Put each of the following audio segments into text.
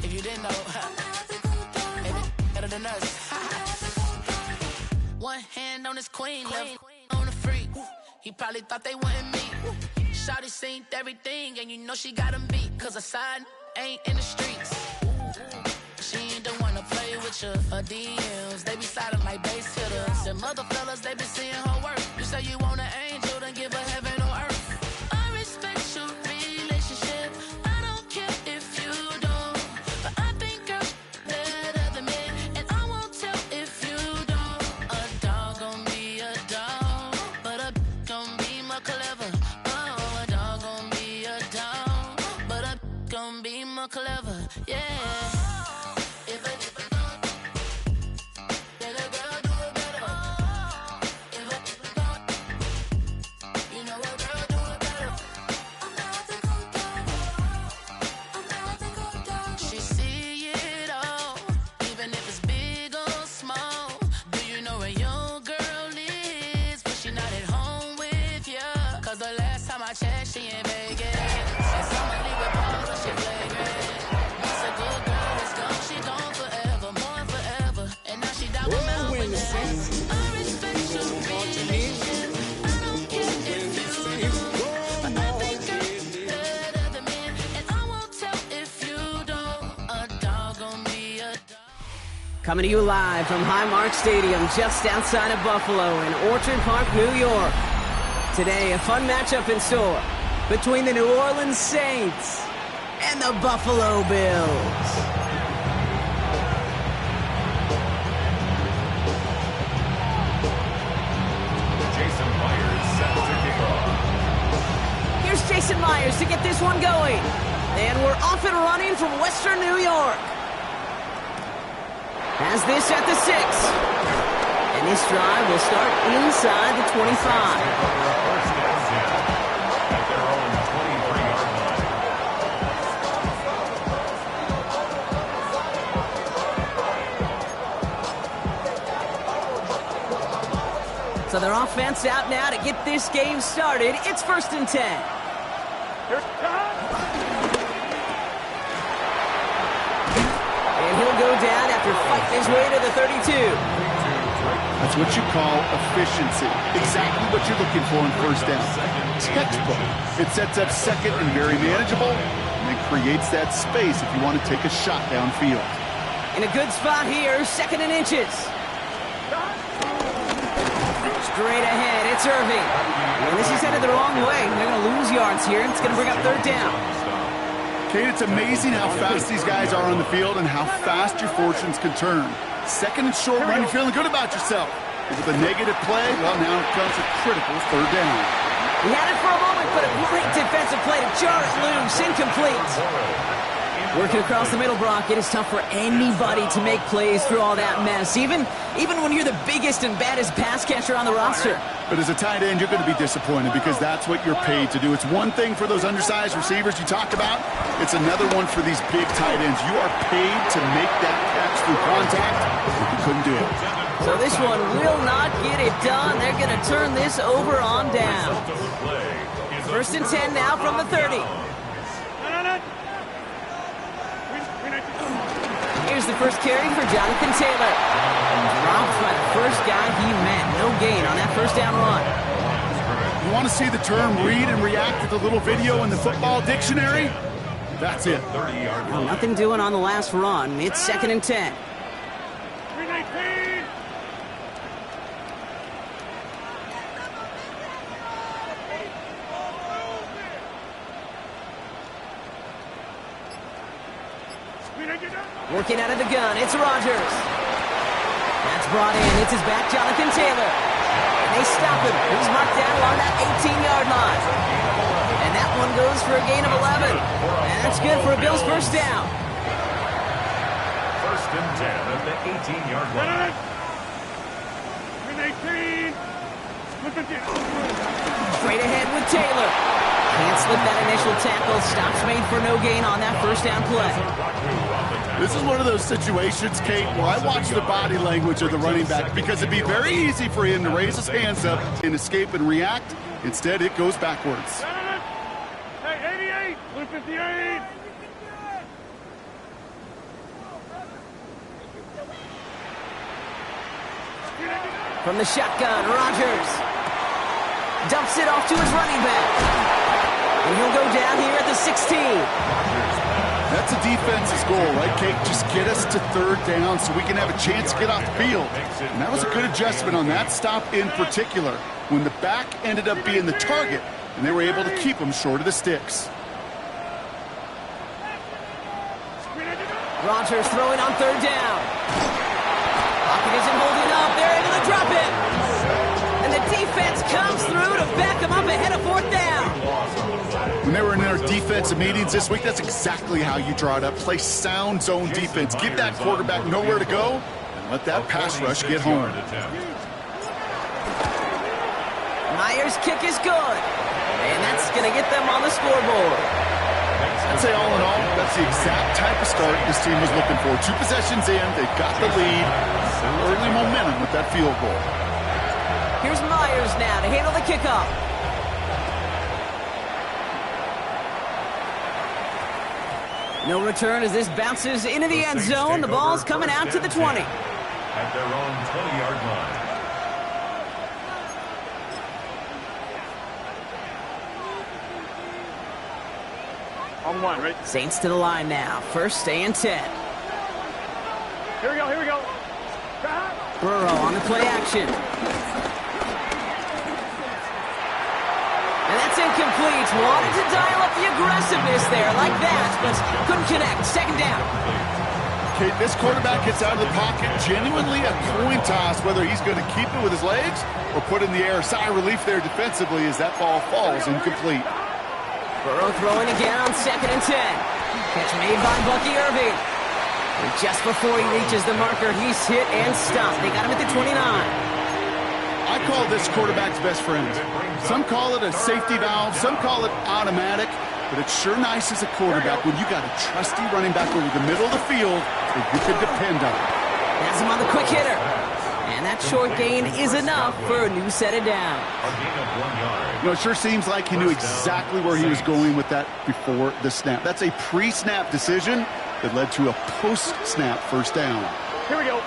If you didn't know, better than us. One hand on his queen, left on the freak. He probably thought they wouldn't meet. Shawty seen everything, and you know she got him beat. Cause her side ain't in the streets. She ain't the one to play with you. Her DMs, they be sliding like base hitters. And mother fellas, they be seeing her work. You say you want an angel, then give her heaven on earth. I respect your relationship. I don't care if you don't. But I think girls better than men. And I won't tell if you don't. A dog gon' be a dog, but a gon' be more clever. Oh, a dog gon' be a dog, but a gon' be more clever. Yeah. She in Vegas, and somebody with balls, she flagrant. It's a good girl, it's gone, she gone forever, more forever. And now she down with Mel Witness. I respect your relationship. I don't care if you do, but I think you're better than men. And I won't tell if you don't. A dog gon' be a dog. Coming to you live from Highmark Stadium, just outside of Buffalo in Orchard Park, New York. Today, a fun matchup in store between the New Orleans Saints and the Buffalo Bills. Jason Myers set to kick off. Here's Jason Myers to get this one going. And we're off and running from Western New York. Has this at the 6. And this drive will start inside the 25. So their offense out now to get this game started. It's 1st and 10. And he'll go down after fighting his way to the 32. That's what you call efficiency. Exactly what you're looking for in first down. Textbook. It sets up second and very manageable, and it creates that space if you want to take a shot downfield. In a good spot here, 2nd and inches. Straight ahead, it's Irving. And this is headed the wrong way. They're going to lose yards here, and it's going to bring up 3rd down. Kate, it's amazing how fast these guys are on the field and how fast your fortunes can turn. 2nd and short run, you're feeling good about yourself. With a negative play, well, now it comes a critical 3rd down. He had it for a moment, but a great defensive play to jar it loose. Incomplete. Working across the middle, Brock, it is tough for anybody to make plays through all that mess, even when you're the biggest and baddest pass catcher on the roster. But as a tight end, you're going to be disappointed because that's what you're paid to do. It's one thing for those undersized receivers you talked about. It's another one for these big tight ends. You are paid to make that catch through contact. You couldn't do it. So this one will not get it done. They're going to turn this over on down. 1st and 10 now from the 30. Here's the first carry for Jonathan Taylor. Dropped by the first guy he met. No gain on that 1st down run. You want to see the term read and react to the little video in the football dictionary? That's it. Well, nothing doing on the last run. It's 2nd and 10. Working out of the gun, it's Rodgers. That's brought in. It's his back, Jonathan Taylor. And they stop him. He's marked down along that 18-yard line. And that one goes for a gain of 11. And that's good for a Bills 1st down. 1st and 10 at the 18-yard line. Straight ahead with Taylor. Can't slip that initial tackle. Stops made for no gain on that first down play. This is one of those situations, Kate, where I watch the body language of the running back because it'd be very easy for him to raise his hands up and escape and react. Instead, it goes backwards. Hey, 88, blue 58. From the shotgun, Rodgers dumps it off to his running back. And he'll go down here at the 16. That's a defense's goal, right, Kate? Just get us to third down so we can have a chance to get off the field. And that was a good adjustment on that stop in particular, when the back ended up being the target, and they were able to keep him short of the sticks. Rodgers throwing on third down. Pocket isn't holding up. They're able to drop it. And the defense comes through to back him up ahead of fourth down. When they were in their defensive meetings this week, that's exactly how you draw it up. Play sound zone defense. Give that quarterback nowhere to go and let that pass rush get home. Myers' kick is good. And that's going to get them on the scoreboard. I'd say all in all, that's the exact type of start this team was looking for. 2 possessions in, they've got the lead. Some early momentum with that field goal. Here's Myers now to handle the kickoff. No return as this bounces into the end zone. The ball's coming out to the 20. At their own 20-yard line. On one, right? Saints to the line now. First and 10. Here we go. Burrow on the play action. And that's incomplete. Wanted to dial up the aggressiveness there like that, but couldn't connect. Second down. Okay, this quarterback gets out of the pocket. Genuinely a coin toss whether he's going to keep it with his legs or put in the air. Sigh of relief there defensively as that ball falls incomplete. Burrow throwing again on second and 10. Catch made by Bucky Irving. And just before he reaches the marker, he's hit and stopped. They got him at the 29. I call this quarterback's best friend. Some call it a safety valve, some call it automatic, but it's sure nice as a quarterback when you got a trusty running back over the middle of the field that you can depend on. Has him on the quick hitter. And that short gain is enough for a new set of downs. A gain of 1 yard. You know, it sure seems like he knew exactly where he was going with that before the snap. That's a pre-snap decision that led to a post-snap first down. Here we go.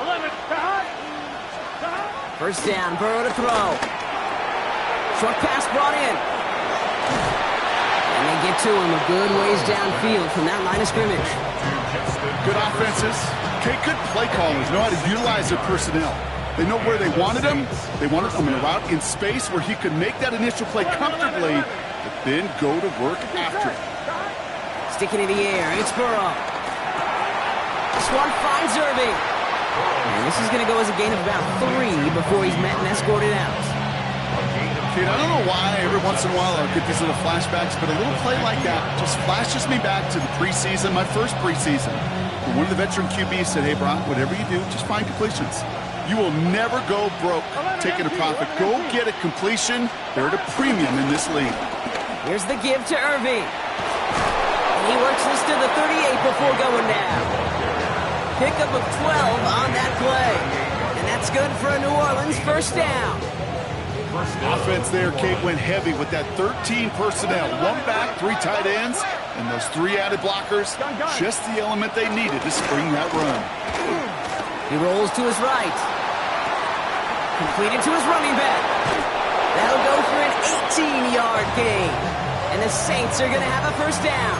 11. First down, Burrow to throw. Short pass brought in. And they get to him a good ways downfield from that line of scrimmage. Good offenses. Good play callers know how to utilize their personnel. They know where they wanted him. They wanted him in a route in space where he could make that initial play comfortably, but then go to work after it. Sticking in the air, it's Burrow. This one finds Irving. And this is going to go as a gain of about 3 before he's met and escorted out. Kate, I don't know why every once in a while I'll get these little flashbacks, but a little play like that just flashes me back to the preseason, my first preseason. When one of the veteran QBs said, hey, Brock, whatever you do, just find completions. You will never go broke taking a profit. Go get a completion. They're at a premium in this league. Here's the give to Irving. And he works this to the 38 before going down. Pickup of 12 on that play. And that's good for a New Orleans first down. Offense there, Kate, went heavy with that 13 personnel. 1 back, 3 tight ends, and those 3 added blockers. Just the element they needed to spring that run. He rolls to his right. Completed to his running back. That'll go for an 18-yard gain. And the Saints are going to have a first down.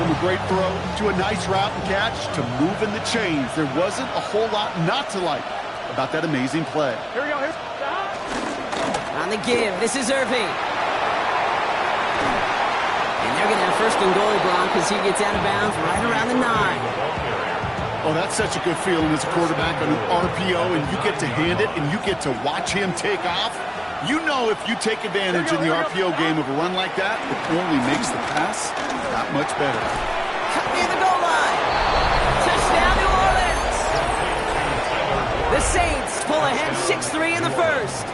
From a great throw to a nice route and catch to moving the chains, there wasn't a whole lot not to like about that amazing play. Here we go. On the give, this is Irving. And they're going to have first and goal, Bron, because he gets out of bounds right around the 9. Oh, that's such a good feeling as a quarterback on an RPO, and you get to hand it, and you get to watch him take off. You know if you take advantage in the RPO game of a run like that, it only makes the pass that much better. Cut near the goal line. Touchdown, New Orleans. The Saints pull ahead 6-3 in the first.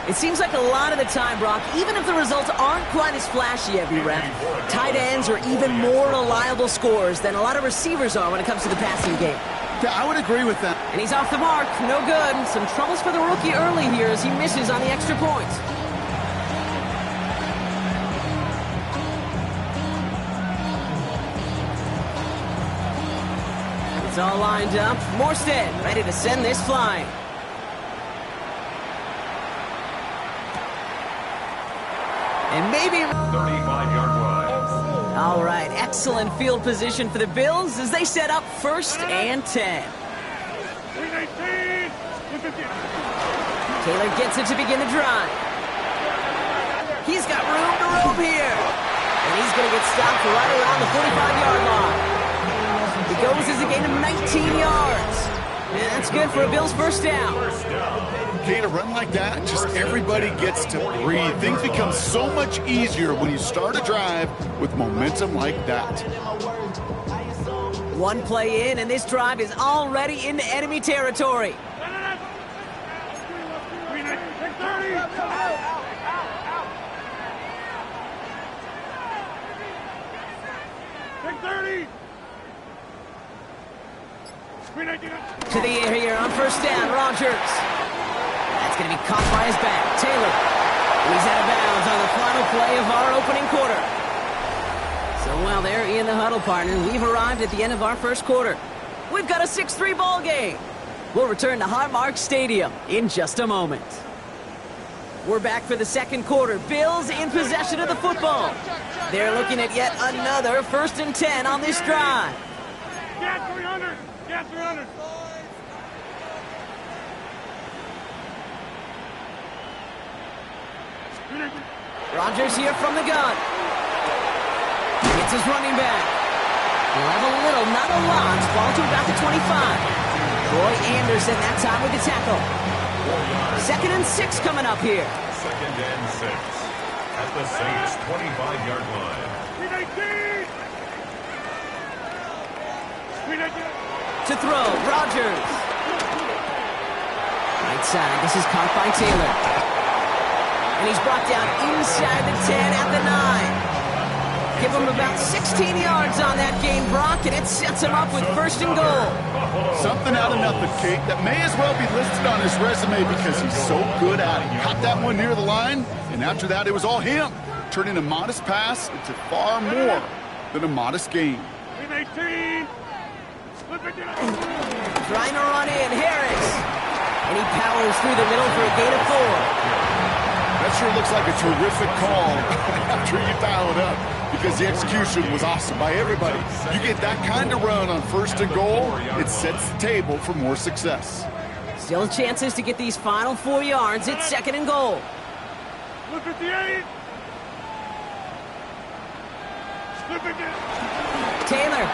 It seems like a lot of the time, Brock, even if the results aren't quite as flashy every rep, tight ends are even more reliable scorers than a lot of receivers are when it comes to the passing game. Yeah, I would agree with that. And he's off the mark. No good. Some troubles for the rookie early here as he misses on the extra point. It's all lined up. Morstead ready to send this flying. And maybe... 35-yard line. All right, excellent field position for the Bills as they set up 1st and 10. Taylor gets it to begin the drive. He's got room to roam here. And he's going to get stopped right around the 45-yard line. It goes as a gain of 19 yards. And that's good for a Bills first down. Okay, to run like that, just everybody gets to breathe. Things become so much easier when you start a drive with momentum like that. One play in, and this drive is already into enemy territory. To the air here on first down, Rodgers. That's going to be caught by his back. Taylor. He's out of bounds on the final play of our opening quarter. So while they're in the huddle, partner, we've arrived at the end of our first quarter. We've got a 6-3 ball game. We'll return to Highmark Stadium in just a moment. We're back for the second quarter. Bills in possession of the football. They're looking at yet another 1st and 10 on this drive. Gas 300! Gas 300! Rodgers here from the gun. It's his running back. He'll have a little, not a lot. Ball to about the 25. Troy Anderson that time with the tackle. 2nd and 6 coming up here. 2nd and 6 at the Saints 25-yard line. To throw, Rodgers. Right side, this is caught by Taylor. And he's brought down inside the 10 at the 9. Give him about 16 yards on that gain, Brock, and it sets him up with 1st and goal. Something out of nothing, Kate, that may as well be listed on his resume because he's so good at it. Caught that one near the line, and after that, it was all him, turning a modest pass into far more than a modest gain. 18! Trying to run in, Harris. And he powers through the middle for a gain of 4. That sure looks like a terrific call after you dial it up because the execution was awesome by everybody. You get that kind of run on 1st and goal, it sets the table for more success. Still chances to get these final 4 yards. It's 2nd and goal. Split 58! Split 58! Taylor.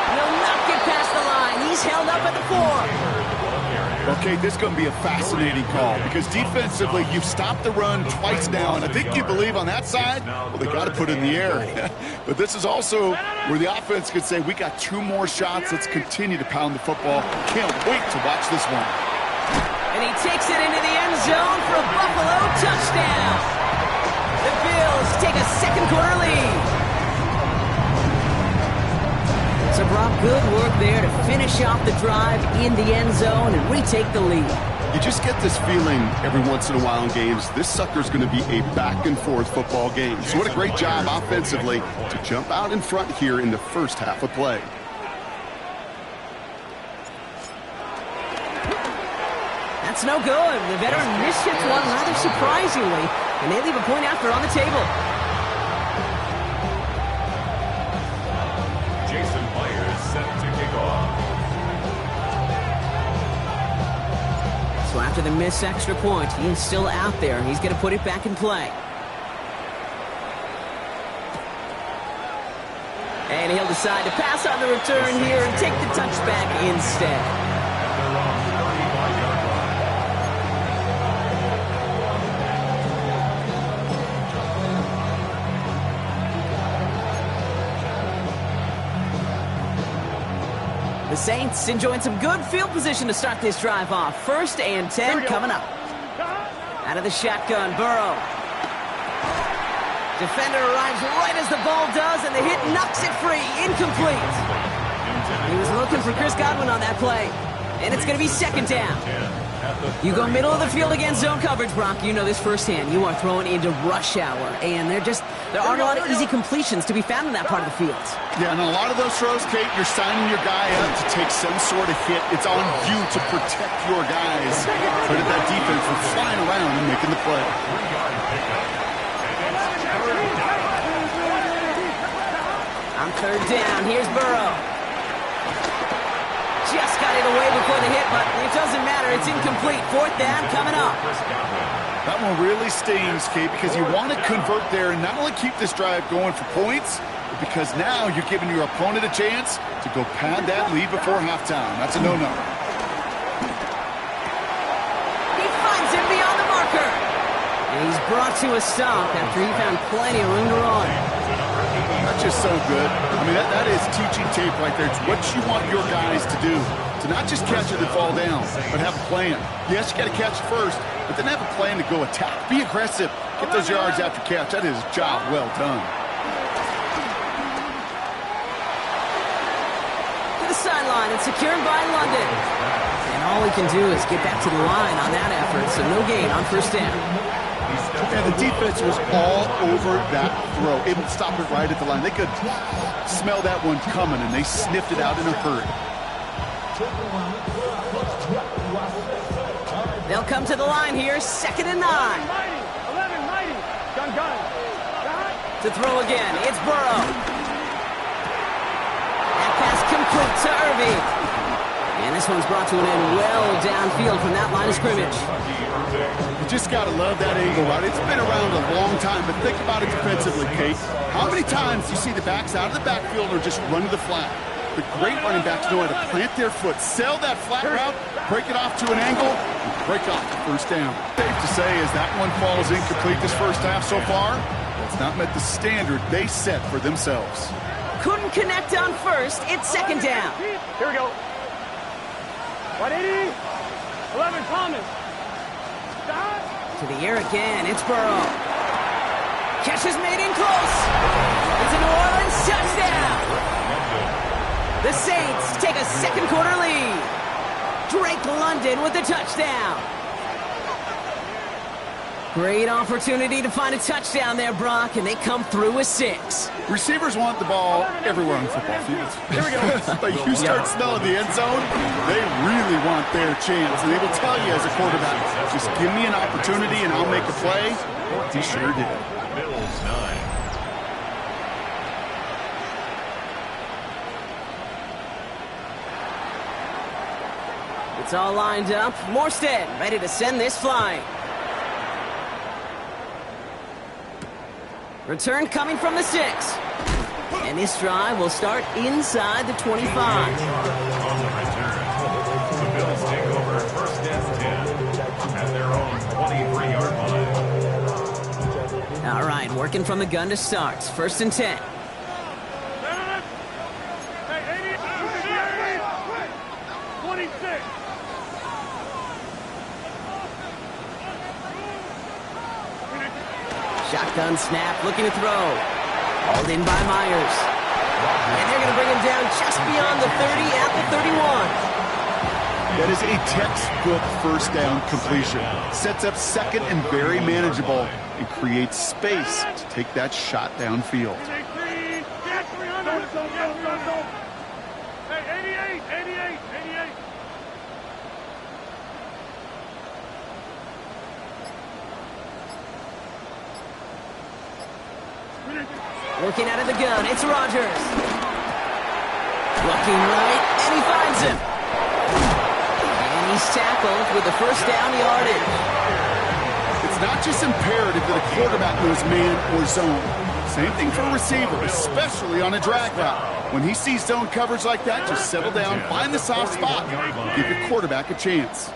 Will not get past the line. He's held up at the 4. Okay, this is going to be a fascinating call because defensively, you've stopped the run twice now, and I think you believe on that side, well, they got to put it in the air. But this is also where the offense could say, we got 2 more shots. Let's continue to pound the football. Can't wait to watch this one. And he takes it into the end zone for a Buffalo touchdown. The Bills take a second quarter lead. So, Brock, good work there to finish off the drive in the end zone and retake the lead. You just get this feeling every once in a while in games, this sucker's going to be a back-and-forth football game. So what a great job offensively to jump out in front here in the first half of play. That's no good. The veteran mishits one rather surprisingly, and they leave a point after on the table. Jason Myers set to kick off. So after the missed extra point, he is still out there. He's going to put it back in play. And he'll decide to pass on the return here and take the touchback instead. The Saints enjoying some good field position to start this drive off. 1st and 10 coming up. Out of the shotgun, Burrow. Defender arrives right as the ball does, and the hit knocks it free. Incomplete. He was looking for Chris Godwin on that play. And it's going to be second down. You go middle of the field against zone coverage, Brock. You know this firsthand. You are throwing into rush hour. And there aren't a lot of easy completions to be found in that part of the field. Yeah, and a lot of those throws, Kate, you're signing your guy up to take some sort of hit. It's on you to protect your guys. Credit that defense for flying around and making the play. On third down, here's Burrow. Just got it away before the hit, but it doesn't matter. It's incomplete. Fourth down coming up. That one really stings, Kate, because you want to convert there and not only keep this drive going for points, but because now you're giving your opponent a chance to go pad that lead before halftime. That's a no-no. He finds him beyond the marker. And he's brought to a stop after he found plenty of room to run. That's just so good. I mean, that is teaching tape right there. It's what you want your guys to do. To not just catch it and fall down, but have a plan. Yes, you got to catch it first, but then have a plan to go attack. Be aggressive. Get those yards after catch. That is a job well done. To the sideline and secured by London. And all he can do is get back to the line on that effort, so no gain on first down. And the defense was all over that throw, able to stop it right at the line. They could smell that one coming, and they sniffed it out in a hurry. They'll come to the line here, 2nd and 9. 11, mighty. Gun. To throw again, it's Burrow. That pass complete to Irving. And this one's brought to an end well downfield from that line of scrimmage. You just got to love that angle, right? It's been around a long time, but think about it defensively, Kate. How many times do you see the backs out of the backfield or just run to the flat? The great running backs know how to plant their foot, sell that flat route, break it off to an angle, and break off the first down. Safe to say as that one falls incomplete this first half so far, it's not met the standard they set for themselves. Couldn't connect on first. It's second down. Here we go. 180. 11, Thomas. Stop. To the air again. It's Burrow. Catch is made in close. It's a New Orleans touchdown. The Saints take a second quarter lead. Drake London with the touchdown. Great opportunity to find a touchdown there, Brock, and they come through with 6. Receivers want the ball everywhere on the football field. Here we go. But you start smelling the end zone, they really want their chance. And they will tell you as a quarterback, just give me an opportunity and I'll make a play. He sure did. Bills 9. It's all lined up. Morstead ready to send this flying. Return coming from the 6. And this drive will start inside the 25. On the return, the Bills take over first and 10 at their own 23-yard line. All right, working from the gun to start. 1st and 10. Hey, 26. Shotgun snap, looking to throw. Hauled in by Myers. And they're going to bring him down just beyond the 30 at the 31. That is a textbook first down completion. Sets up second and very manageable and creates space to take that shot downfield. 18. Get 300. Hey, 88. Working out of the gun, it's Rodgers. Looking right, and he finds him. And he's tackled with the first down yardage. It's not just imperative that a quarterback knows man or zone. Same thing for a receiver, especially on a drag route. When he sees zone coverage like that, just settle down, find the soft spot, and give your quarterback a chance.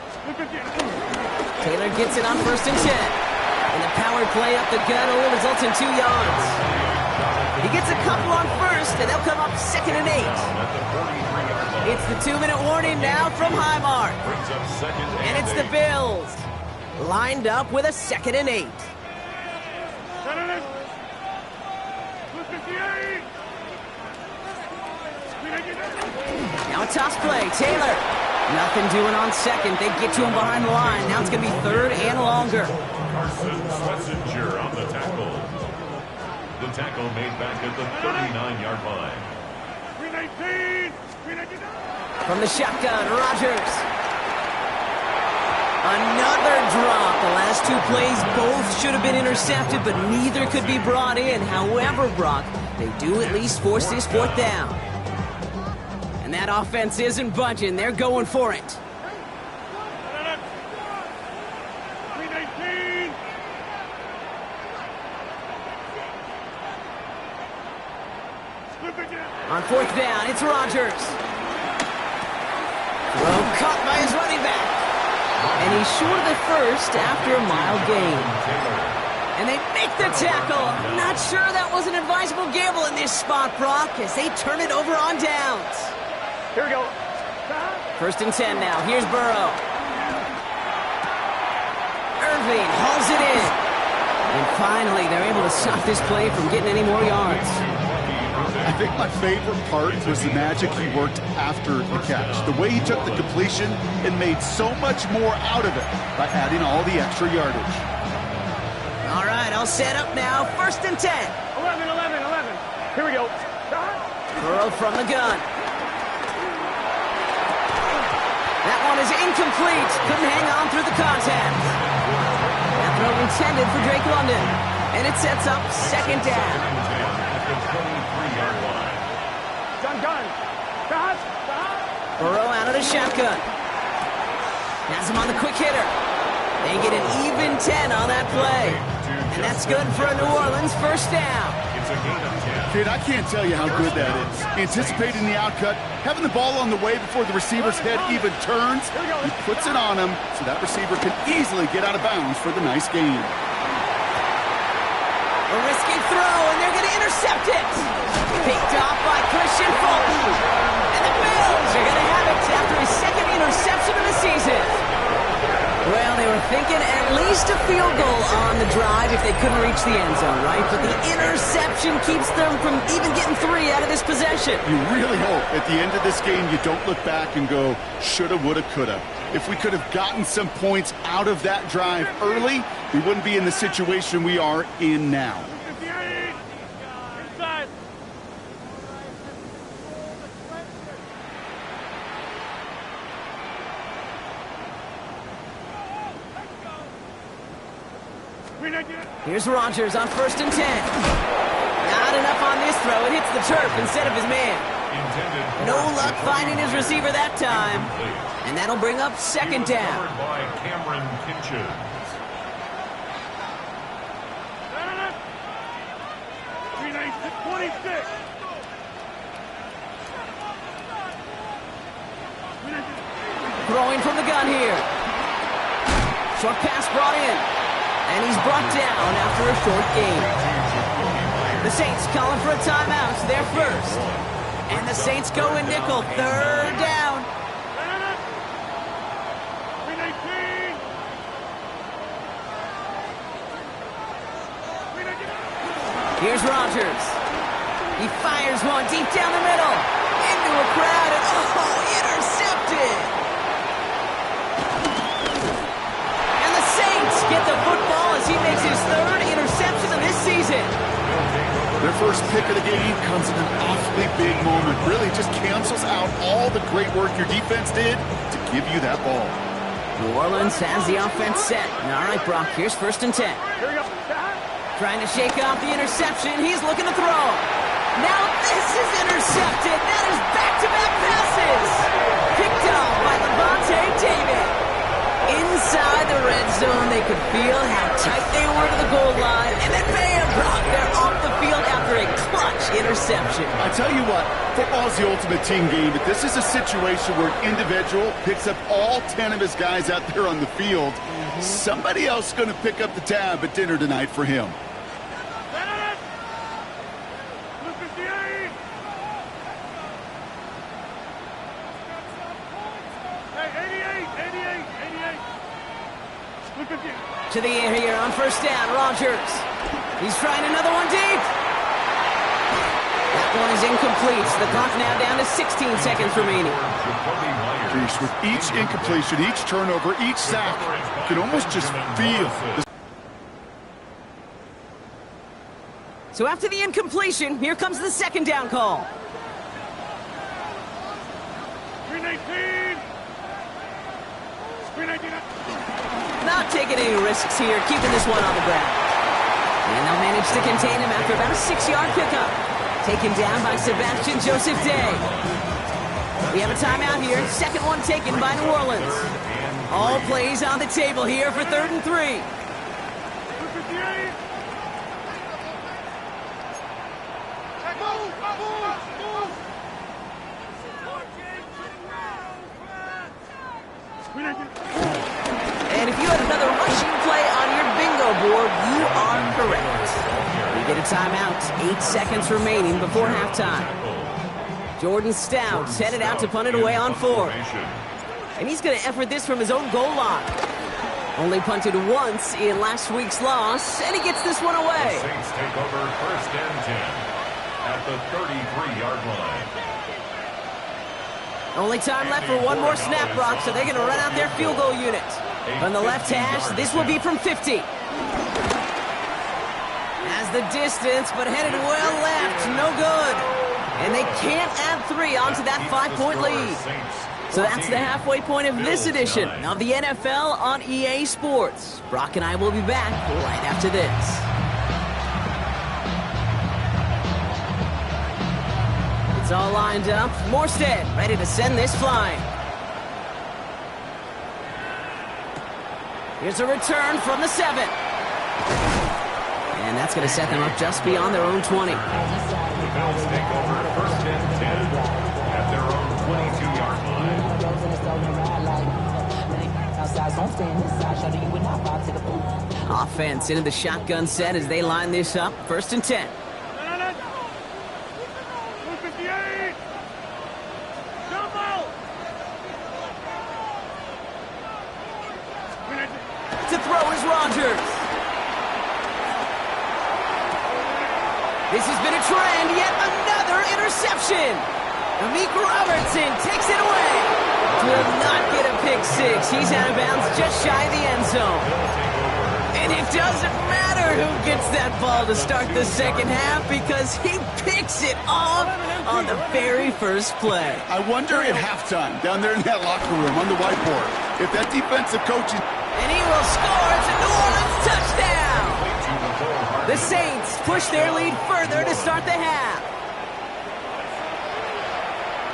Taylor gets it on 1st and 10. And the power play up the gut only results in 2 yards. He gets a couple on first, and they'll come up 2nd and 8. It's the 2-minute warning now from Highmark. And it's the Bills. lined up with a 2nd and 8. Now a toss play. Taylor. Nothing doing on 2nd. They get to him behind the line. Now it's going to be 3rd and longer. Carson Schlesinger on the tackle. The tackle made back at the 39-yard line. From the shotgun, Rodgers. Another drop. The last 2 plays both should have been intercepted, but neither could be brought in. However, Brock, they do at least force this 4th down. And that offense isn't budging. They're going for it. On 4th down, it's Rodgers. Throw caught by his running back. And he's short of the first after a mile gain. And they make the tackle. I'm not sure that was an advisable gamble in this spot, Brock, as they turn it over on downs. Here we go. 1st and 10 now. Here's Burrow. Irving hauls it in. And finally, they're able to stop this play from getting any more yards. I think my favorite part was the magic he worked after the catch. The way he took the completion and made so much more out of it by adding all the extra yardage. All right, all set up now. 1st and 10. 11. Here we go. Burrow from the gun. That one is incomplete. Couldn't hang on through the contact. That throw intended for Drake London. And it sets up 2nd down. Burrow out of the shotgun. Has him on the quick hitter. They get an even 10 on that play. And that's good for a New Orleans 1st down. Kid, I can't tell you how good that is. Anticipating the outcut, having the ball on the way before the receiver's head even turns, he puts it on him so that receiver can easily get out of bounds for the nice gain. A risky throw, and they're going to intercept it. Picked off by Christian Fulton. And the Bills are going to have it after his 2nd interception of the season. Well, they were thinking at least a field goal on the drive if they couldn't reach the end zone, right? But the interception keeps them from even getting 3 out of this possession. You really hope at the end of this game you don't look back and go, shoulda, woulda, coulda. If we could have gotten some points out of that drive early, we wouldn't be in the situation we are in now. Inside. Here's Rodgers on 1st and 10. Not enough on this throw. It hits the turf instead of his man. No luck finding his receiver that time. And that'll bring up 2nd down. By Cameron Kinches. Throwing from the gun here. Short pass brought in. And he's brought down after a short gain. The Saints calling for a timeout. They're first. And the Saints go in nickel. 3rd down. Here's Rodgers. He fires one deep down the middle. Into a crowd and intercepted. And the Saints get the football as he makes his 3rd interception of this season. Their first pick of the game comes in an awfully big moment. Really just cancels out all the great work your defense did to give you that ball. New Orleans has the offense set. All right, Brock, here's 1st and 10. Here we go. Trying to shake off the interception. He's looking to throw. Now this is intercepted. That is back-to-back passes. Picked off by Levante David. Inside the red zone, they could feel how tight they were to the goal line. And then bam, Brock, they're off the field after a clutch interception. I tell you what, football is the ultimate team game, but this is a situation where an individual picks up all 10 of his guys out there on the field. Somebody else is going to pick up the tab at dinner tonight for him. To the air here on first down, Rodgers. He's trying another one deep. That one is incomplete. The clock now down to 16 seconds remaining. Jeez, with each incompletion, each turnover, each sack, you can almost just feel the... So after the incompletion, here comes the second down call. Screen 18. Screen 18. Not taking any risks here, keeping this one on the ground. And they'll manage to contain him after about a 6-yard pickup. Taken down by Sebastian Joseph Day. We have a timeout here. Second one taken by New Orleans. All plays on the table here for 3rd and 3. And if you had another rushing play on your bingo board, you are correct. We get a timeout. 8 seconds remaining before halftime. Jordan Stout headed out to punt it away on 4. And he's going to effort this from his own goal line. Only punted once in last week's loss, and he gets this one away. The Saints take over 1st and 10 at the 33-yard line. Only time left for one more snap, Brock, so they're going to run out their field goal unit. From the left hash, this will be from 50. Has the distance, but headed well left. No good. And they can't add 3 onto that 5-point lead. So that's the halfway point of this edition of the NFL on EA Sports. Brock and I will be back right after this. It's all lined up. Morstead ready to send this flying. Here's a return from the 7. And that's going to set them up just beyond their own 20. The Bills take over 1st and 10 at their own 22-yard line. Offense into the shotgun set as they line this up. 1st and 10. To throw is Rodgers. This has been a trend, yet another interception. Amik Robertson takes it away. Will not get a pick 6. He's out of bounds just shy of the end zone. And it doesn't matter who gets that ball to start the second half because he picks it off on the very first play. I wonder at halftime, down there in that locker room on the whiteboard, if that defensive coach... And he will score. It's a New Orleans touchdown. The Saints push their lead further to start the half.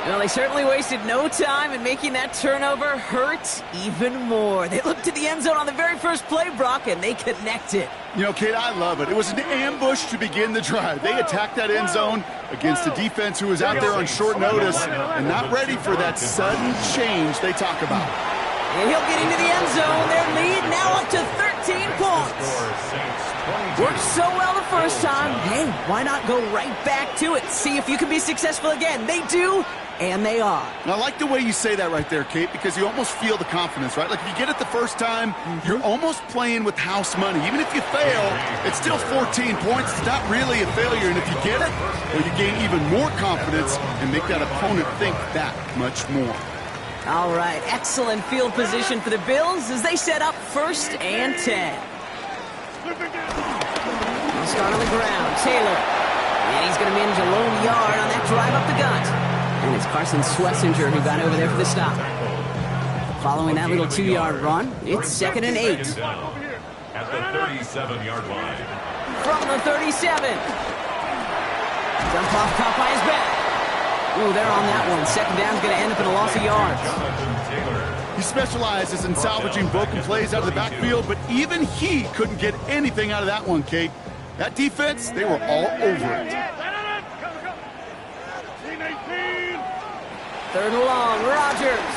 Well, they certainly wasted no time in making that turnover hurt even more. They looked to the end zone on the very first play, Brock, and they connected. You know, Kate, I love it. It was an ambush to begin the drive. They attacked that end zone against a defense who was out there on short notice and not ready for that sudden change they talk about. And he'll get into the end zone. Their lead now up to 13 points. Worked so well the first time. Hey, why not go right back to it? See if you can be successful again. They do, and they are. And I like the way you say that right there, Kate, because you almost feel the confidence, right? Like if you get it the first time, you're almost playing with house money. Even if you fail, it's still 14 points. It's not really a failure. And if you get it, well, you gain even more confidence and make that opponent think that much more. All right, excellent field position for the Bills as they set up 1st and 10. He'll start on the ground. Taylor. And he's going to manage a lone yard on that drive up the gut. And it's Carson Schlesinger who got over there for the stop. Following that little 2-yard run, it's 2nd and 8. At the 37-yard line. From the 37. Dump off caught by his back. Ooh, they're on that one. Second down's going to end up in a loss of yards. He specializes in salvaging broken plays out of the backfield, but even he couldn't get anything out of that one, Kate. That defense, they were all over it. 3rd and long, Rodgers.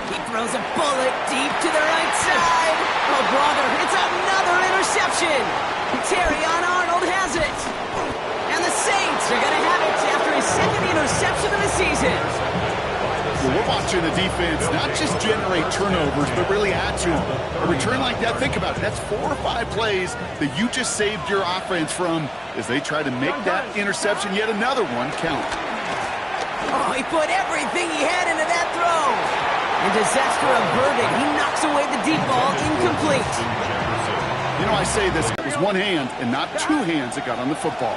He throws a bullet deep to the right side. Oh, brother, it's another interception. Terrion Arnold has it. And the Saints are going to have it after his 2nd interception of the season. Well, we're watching the defense not just generate turnovers, but really add to them. A return like that, think about it. That's 4 or 5 plays that you just saved your offense from as they try to make that interception, yet another one, count. Oh, he put everything he had into that throw. And disaster averted. He knocks away the deep ball, incomplete. You know, I say this, it was one hand and not 2 hands that got on the football.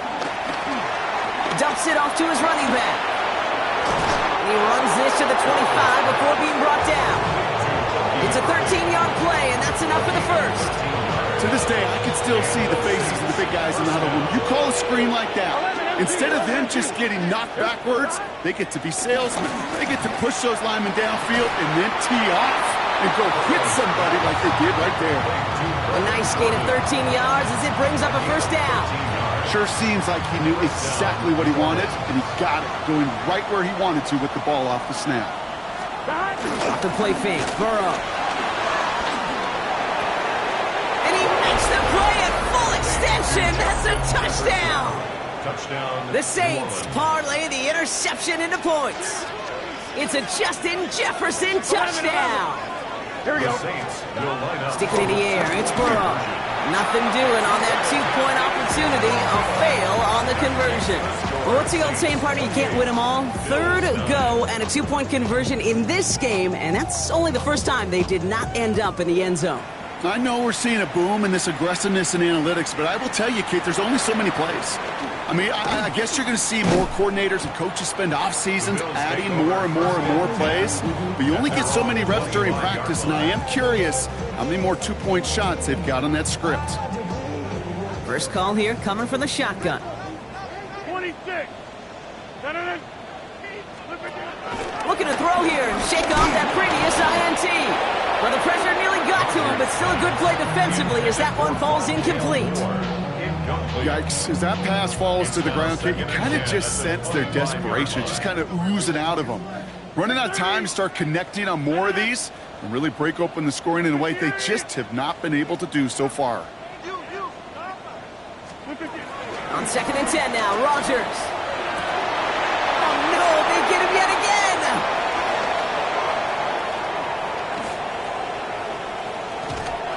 Dumps it off to his running back. He runs this to the 25 before being brought down. It's a 13-yard play, and that's enough for the first. To this day, I can still see the faces of the big guys in the huddle. When you call a screen like that, instead of them just getting knocked backwards, they get to be salesmen. They get to push those linemen downfield and then tee off and go hit somebody like they did right there. A nice gain of 13 yards as it brings up a first down. Sure seems like he knew exactly what he wanted, and he got it, going right where he wanted to with the ball off the snap. Off the play fake, Burrow. And he makes the play at full extension. That's a touchdown. Touchdown. The Saints parlay the interception into points. It's a Justin Jefferson touchdown. Here we go. Saints will line up. Stick it in the air. It's Burrow. Nothing doing on that 2-point opportunity. A fail on the conversion. Well, what's the old saying, partner? You can't win them all. Third go and a 2-point conversion in this game, and that's only the first time they did not end up in the end zone. I know we're seeing a boom in this aggressiveness in analytics, but I will tell you, Kate, there's only so many plays. I mean, I guess you're going to see more coordinators and coaches spend off seasons adding more and more and more plays, but you only get so many reps during practice, and I am curious how many more 2-point shots they've got on that script. First call here coming from the shotgun. 26. Looking to throw here and shake off that previous INT. Well, the pressure nearly got to him, but still a good play defensively as that one falls incomplete. Yikes. As that pass falls to the ground, Kate, you kind of just sense their desperation. It's just kind of oozing out of them. Running out of time to start connecting on more of these and really break open the scoring in a way they just have not been able to do so far. On 2nd and 10 now, Rodgers. Oh, no, they get him yet again.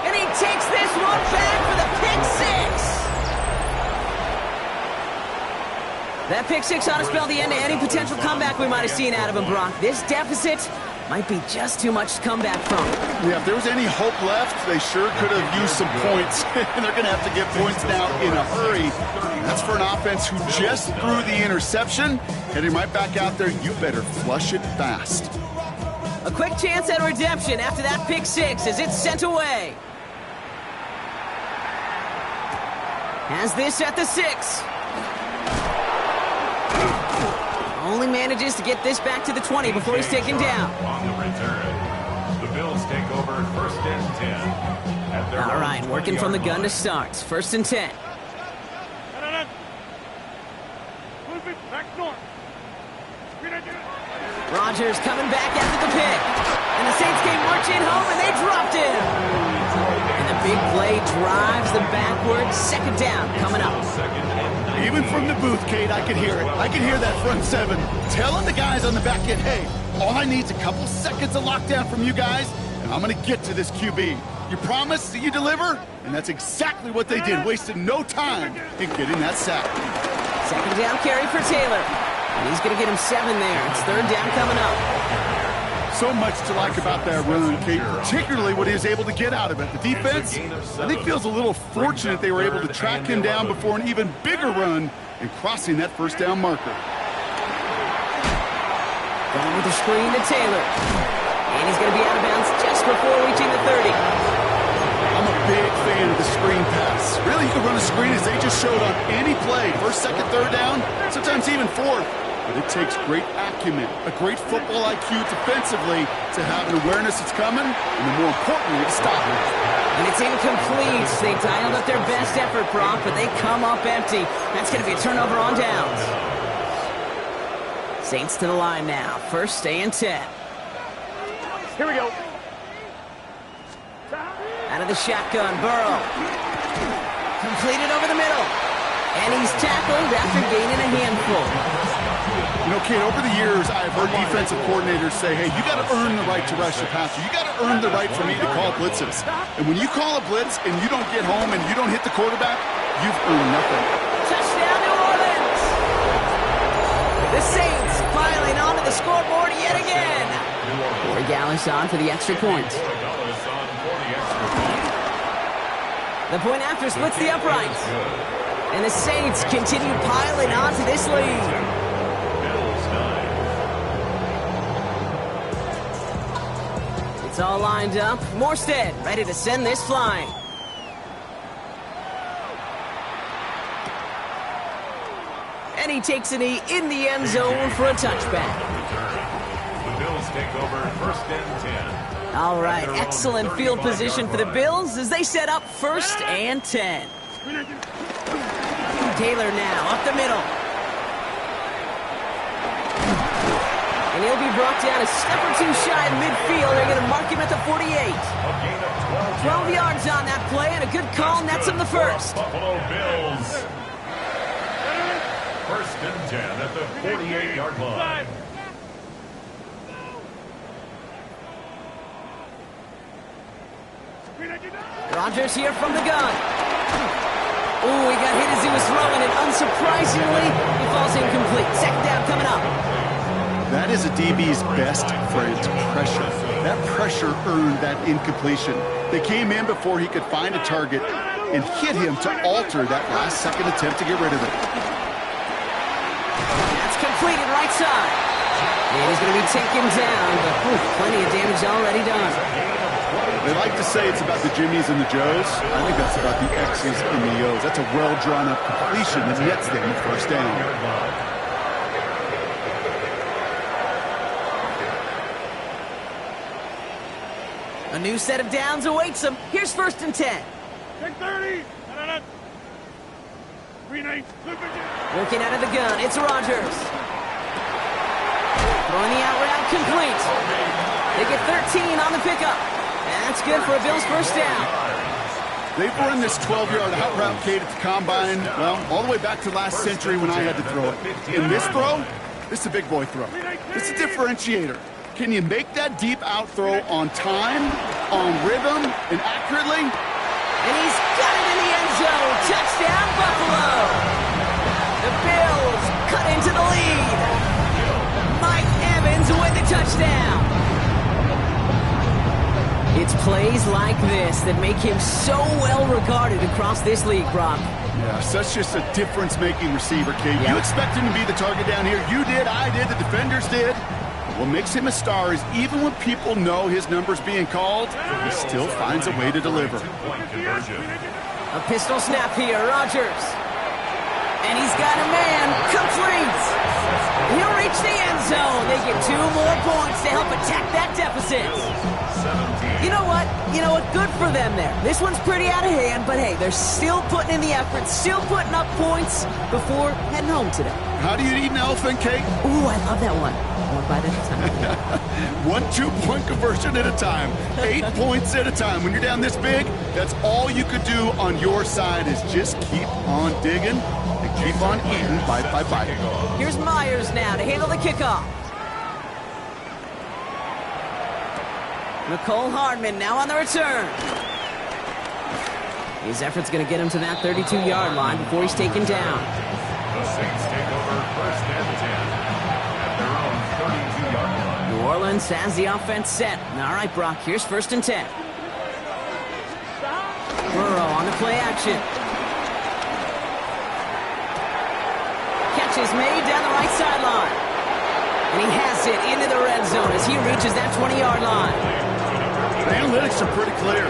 And he takes this one back for the pick six. That pick six ought to spell the end to any potential comeback we might have seen out of him, Brock. This deficit might be just too much to come back from. Yeah, if there was any hope left, they sure could have used some points. And they're going to have to get points now in a hurry. That's for an offense who just threw the interception. Heading right back out there, you better flush it fast. A quick chance at redemption after that pick six as it's sent away. Has this at the 6. Only manages to get this back to the 20 before he's taken down. On the return, the Bills take over 1st and 10. At their All right, own working from the 20-yard gun to line. start. 1st and 10. Move it back north. Rodgers coming back after the pick. And the Saints came marching home, and they dropped him. And the big play drives them backwards. 2nd down coming up. Even from the booth, Kate, I could hear it. I could hear that front 7 telling the guys on the back end, hey, all I need is a couple seconds of lockdown from you guys, and I'm going to get to this QB. You promise that you deliver? And that's exactly what they did, wasted no time in getting that sack. 2nd down carry for Taylor. And he's going to get him 7 there. It's 3rd down coming up. So much to like about that run, Kate, particularly what he was able to get out of it. The defense, I think, feels a little fortunate they were able to track him down before an even bigger run and crossing that 1st down marker. Going with the screen to Taylor. And he's going to be out of bounds just before reaching the 30. I'm a big fan of the screen pass. Really, you can run a screen as they just showed on any play. 1st, 2nd, 3rd down, sometimes even 4th. But it takes great acumen, a great football IQ defensively to have an awareness it's coming, and then more importantly, to stop it. And it's incomplete. They dialed up their best effort, Brock, but they come up empty. That's going to be a turnover on downs. Saints to the line now. 1st and 10. Here we go. Out of the shotgun, Burrow. Completed over the middle. And he's tackled after gaining a handful. You know, Kate, over the years, I've heard defensive coordinators say, hey, you got to earn the right to rush the passer. You got to earn the right for me to call blitzes. And when you call a blitz and you don't get home and you don't hit the quarterback, you've earned nothing. Touchdown, New Orleans! The Saints piling onto the scoreboard yet again. Corey Gallis on for the extra point. The point after splits the uprights. And the Saints continue piling onto this lead. It's all lined up. Morstead ready to send this flying. And he takes a knee in the end zone for a touchback. The Bills take over first and 10. All right, excellent field position for the Bills as they set up first and 10. Taylor now up the middle. And he'll be brought down a step or two shy of midfield. They're going to mark him at the 48. 12 yards on that play, and a good call nets him the first. Buffalo Bills. First and 10 at the 48-yard line. Rodgers here from the gun. Ooh, he got hit as he was throwing it. Unsurprisingly, he falls incomplete. Second down coming up. That is a DB's best friend, pressure. That pressure earned that incompletion. They came in before he could find a target and hit him to alter that last-second attempt to get rid of it. That's completed right side. And he's going to be taken down, but plenty of damage already done. They like to say it's about the Jimmies and the Joes. I think that's about the X's and the O's. That's a well-drawn-up completion that nets them the first down. A new set of downs awaits him. Here's first and 10. 30. Working out of the gun, it's Rodgers. Throwing the out route complete. They get 13 on the pickup. That's good for a Bills first down. They've run this 12-yard out route, Kate, at the combine, well, all the way back to last century when I had to throw it. In this throw, this is a big boy throw. It's a differentiator. Can you make that deep out throw on time, on rhythm, and accurately? And he's got it in the end zone. Touchdown, Buffalo. The Bills cut into the lead. Mike Evans with the touchdown. It's plays like this that make him so well regarded across this league, Brock. Yeah, such just a difference-making receiver, Kate. Yep. You expect him to be the target down here. You did, I did, the defenders did. What makes him a star is even when people know his number's being called, he still finds a way to deliver. A pistol snap here, Rodgers. And he's got a man, complete. He'll reach the end zone. They get 2 more points to help attack that deficit. You know what? Good for them there. This one's pretty out of hand, but hey, they're still putting in the effort, still putting up points before heading home today. How do you eat an elephant, Kate? Ooh, I love that one. 1 bite at a time. 1 2-point conversion at a time. 8 points at a time. When you're down this big, that's all you could do on your side is just keep on digging and keep on eating bite by bite. Here's Myers now to handle the kickoff. Nicole Hardman now on the return. His effort's going to get him to that 32-yard line before he's taken down. The Saints take over first and 10 at their own 32-yard line. New Orleans has the offense set. All right, Brock, here's first and 10. Burrow on the play action. Catch is made down the right sideline. And he has it into the red zone as he reaches that 20-yard line. The analytics are pretty clear.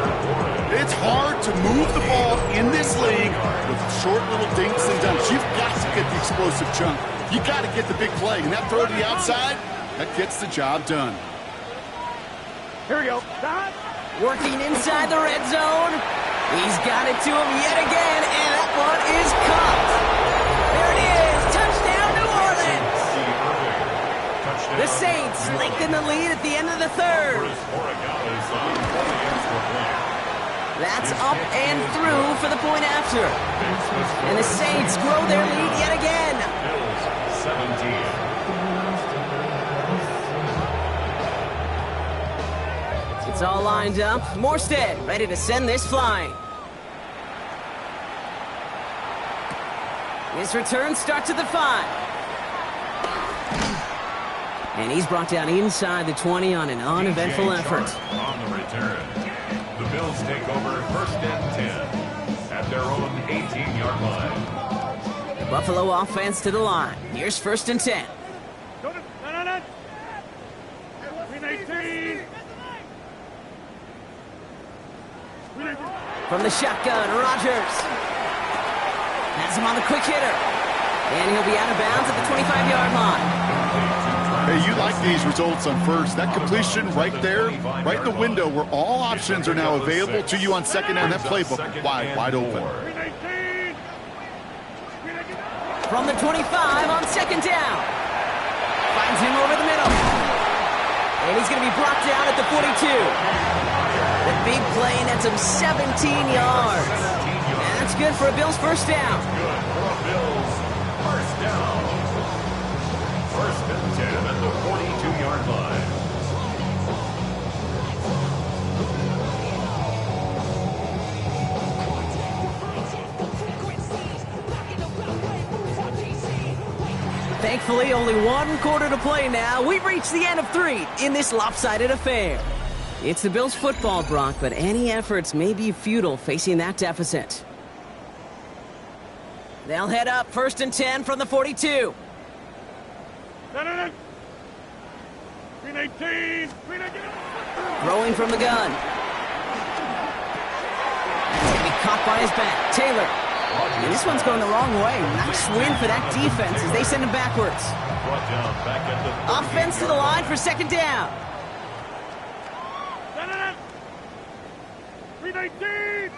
It's hard to move the ball in this league with short little dinks and dumps. You've got to get the explosive chunk. You got to get the big play. And that throw to the outside, that gets the job done. Here we go. Working inside the red zone. He's got it to him yet again, and that one is caught. There it is. Touchdown, New Orleans. The Saints lengthen the lead at the end of the third. That's up and through for the point after. And the Saints grow their lead yet again. Bills 17. It's all lined up. Morstead ready to send this flying. His return starts at the 5. And he's brought down inside the 20 on an uneventful effort. On the return, the Bills take over first and 10 at their own 18-yard line. The Buffalo offense to the line. Here's first and 10. Go to, no. 319. From the shotgun, Rodgers. Has him on the quick hitter. And he'll be out of bounds at the 25-yard line. Hey, you like these results on first. That completion right there, right in the window where all options are now available to you on second down. That playbook wide open. From the 25 on second down. Finds him over the middle. And he's going to be brought down at the 42. The big play nets him 17 yards. And that's good for a Bills first down. Good for a Bills first down. First and 10 at the 42-yard line. Thankfully, only one quarter to play now. We've reached the end of 3 in this lopsided affair. It's the Bills football, Brock, but any efforts may be futile facing that deficit. They'll head up first and 10 from the 42. 319. Throwing from the gun. He's going to be caught by his back. Taylor. And this one's going the wrong way. Nice win for that defense as they send him backwards. Brought down back at the 30. Offense to the line for second down. 319.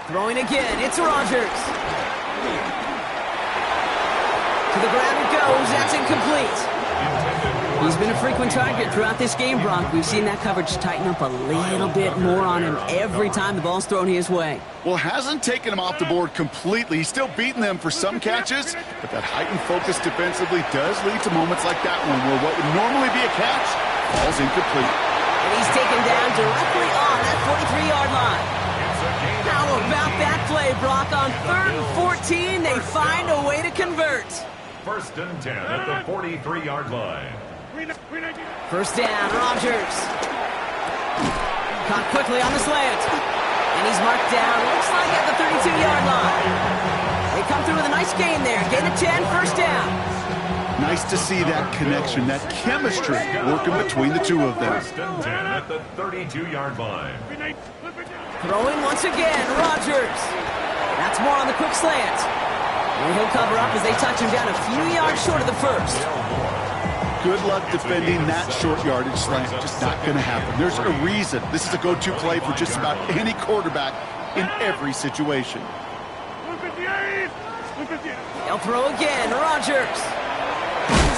Throwing again. It's Rodgers. To the ground it goes. That's incomplete. He's been a frequent target throughout this game, Brock. We've seen that coverage tighten up a little bit more on him every time the ball's thrown his way. Well, hasn't taken him off the board completely. He's still beating them for some catches, but that heightened focus defensively does lead to moments like that one where what would normally be a catch falls incomplete. And he's taken down directly on that 43-yard line. How about that play, Brock? On 3rd and 14, they find a way to convert. First and 10 at the 43-yard line. First down, Rodgers. Caught quickly on the slant. And he's marked down, looks like at the 32-yard line. They come through with a nice gain there. Gain of 10, first down. Nice to see that connection, that chemistry working between the two of them. First and 10 at the 32-yard line. Throwing once again, Rodgers. That's more on the quick slant. And he'll cover up as they touch him down a few yards short of the first. Good luck defending that short yardage slant. Just not going to happen. There's a reason. This is a go-to play for just about any quarterback in every situation. They'll throw again, Rodgers.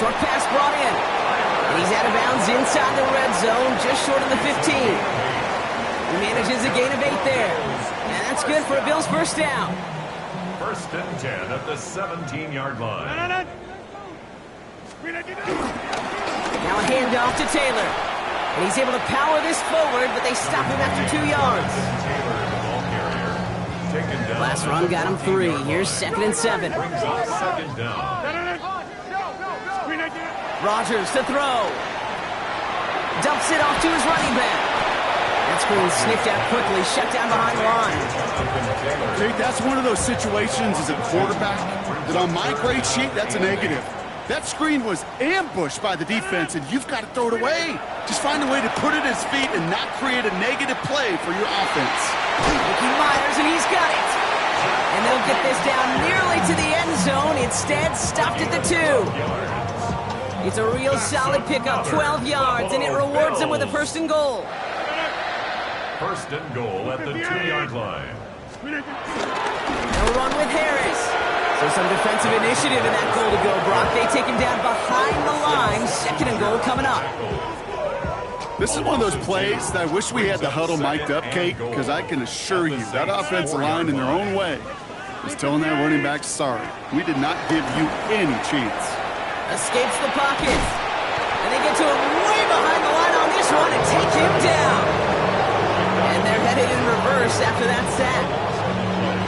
Short pass brought in. And he's out of bounds inside the red zone, just short of the 15. He manages a gain of 8 there. And that's good for a Bills first down. First and 10 at the 17-yard line. Now a handoff to Taylor. And he's able to power this forward, but they stop him after 2 yards. Last run got him 3. Here's second and 7. Brings up second down. Rodgers to throw. Dumps it off to his running back. That screen sniffed out quickly, shut down behind the line. Jake, that's one of those situations as a quarterback that on my grade sheet, that's a negative. That screen was ambushed by the defense, and you've got to throw it away. Just find a way to put it at his feet and not create a negative play for your offense. Mickey Myers, and he's got it. And they'll get this down nearly to the end zone. Instead, stopped at the 2. It's a real solid pickup, 12 yards, and it rewards them with a first and goal. First and goal at the 2-yard line. They'll run with Harris. So some defensive initiative in that goal to go, Brock. They take him down behind the line. Second and goal coming up. This is one of those plays that I wish we had the huddle mic'd up, Kate, because I can assure you that offensive line in their own way is telling that running back, sorry, we did not give you any chance. Escapes the pocket. And they get to him way behind the line on this one and take him down. And they're headed in reverse after that sack.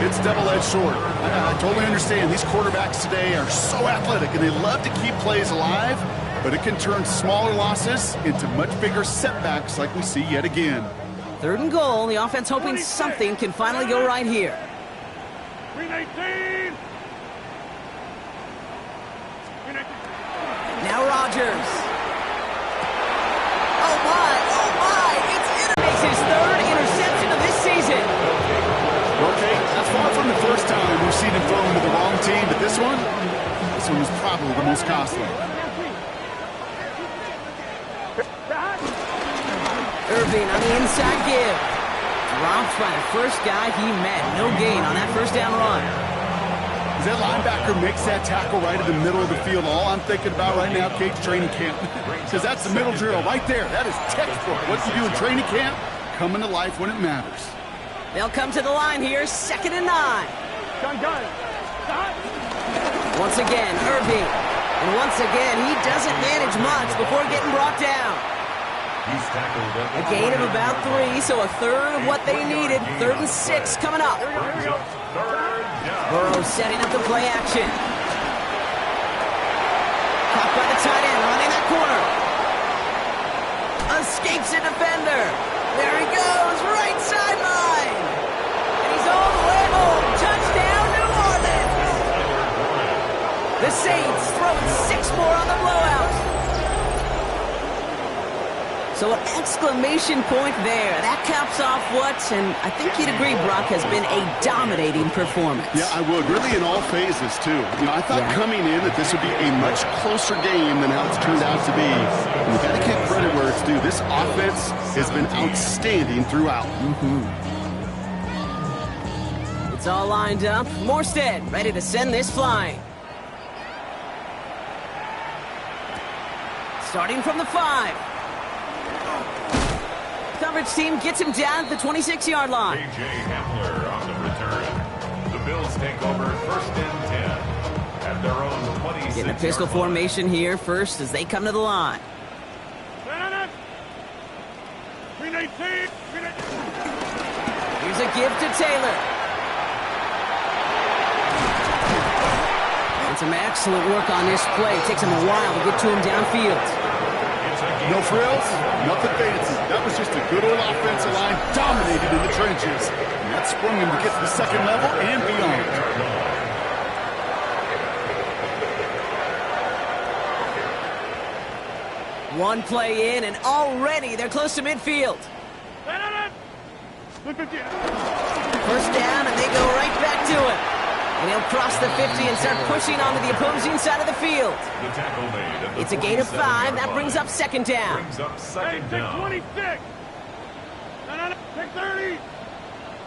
It's double-edged sword. I totally understand. These quarterbacks today are so athletic, and they love to keep plays alive, but it can turn smaller losses into much bigger setbacks like we see yet again. 3rd and goal. The offense hoping something can finally go right here. 319. Now Rodgers. Oh my, it makes his 3rd interception of this season. Okay, that's far from the first time we've seen him throw into the wrong team, but this one was probably the most costly. Irving on the inside give. Dropped by the first guy he met. No gain on that first down run. As that linebacker makes that tackle right in the middle of the field, all I'm thinking about right now, Kate's training camp. Because that's the middle drill right there. That is textbook. What you do in training camp, coming to life when it matters. They'll come to the line here, 2nd and 9. Once again, Irving. And once again, he doesn't manage much before getting brought down. A gain of about 3, so a 1/3 of what they needed. 3rd and 6 coming up. Burrow setting up the play action. Caught by the tight end, running that corner. Escapes a defender. There he goes, right sideline. And he's all the way home. Touchdown, New Orleans. The Saints throwing 6 more on the blowout. So an exclamation point there. That caps off what, and I think you'd agree, Brock, has been a dominating performance. Yeah, I would. Really in all phases, too. I thought coming in that this would be a much closer game than how it's turned out to be. And you've got to give credit where it's due. This offense has been outstanding throughout. It's all lined up. Morstead ready to send this flying. Starting from the 5. Coverage team gets him down at the 26-yard line. A.J. Hamler on the return. The Bills take over 1st and 10 at their own 26-yard Getting a pistol formation here first as they come to the line. 319. Here's a give to Taylor. And some excellent work on this play. Takes him a while to get to him downfield. No frills, nothing fancy. That was just a good old offensive line dominated in the trenches. And that sprung him to get to the 2nd level and beyond. One play in, and already they're close to midfield. First down, and they go right back to it. And he'll cross the 50 and start pushing onto the opposing side of the field. It's a gain of 5. That brings up 2nd down. Brings up 2nd down. 26. Take 30.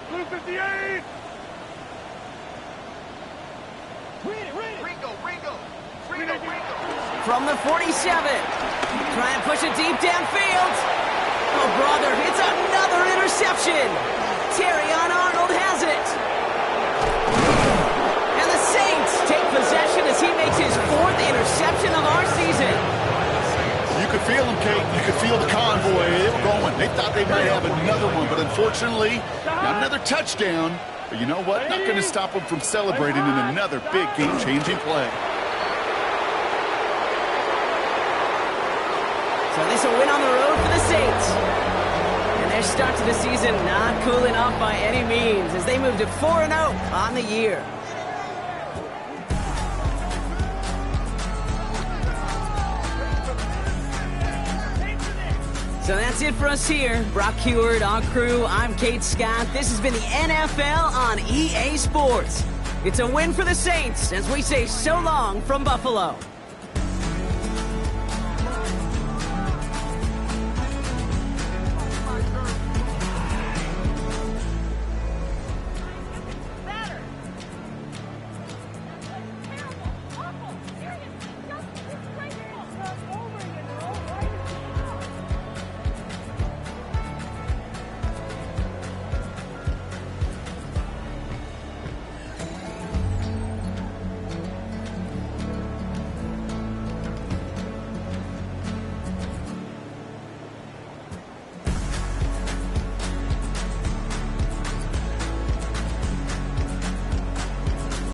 Blue 58. From the 47. Trying to push it deep downfield. Oh, brother, it's another interception. Terrion Arnold has it. And the Saints take possession as he makes his 4th interception of our season. You could feel them, Kate. You could feel the convoy. They were going. They thought they might have another one, but unfortunately, not another touchdown. But you know what? Not going to stop them from celebrating in another big game-changing play. So this a win on the road for the Saints. And their start to the season not cooling off by any means as they move to 4-0 on the year. So that's it for us here. Brock Huard, our crew, I'm Kate Scott. This has been the NFL on EA Sports. It's a win for the Saints as we say so long from Buffalo.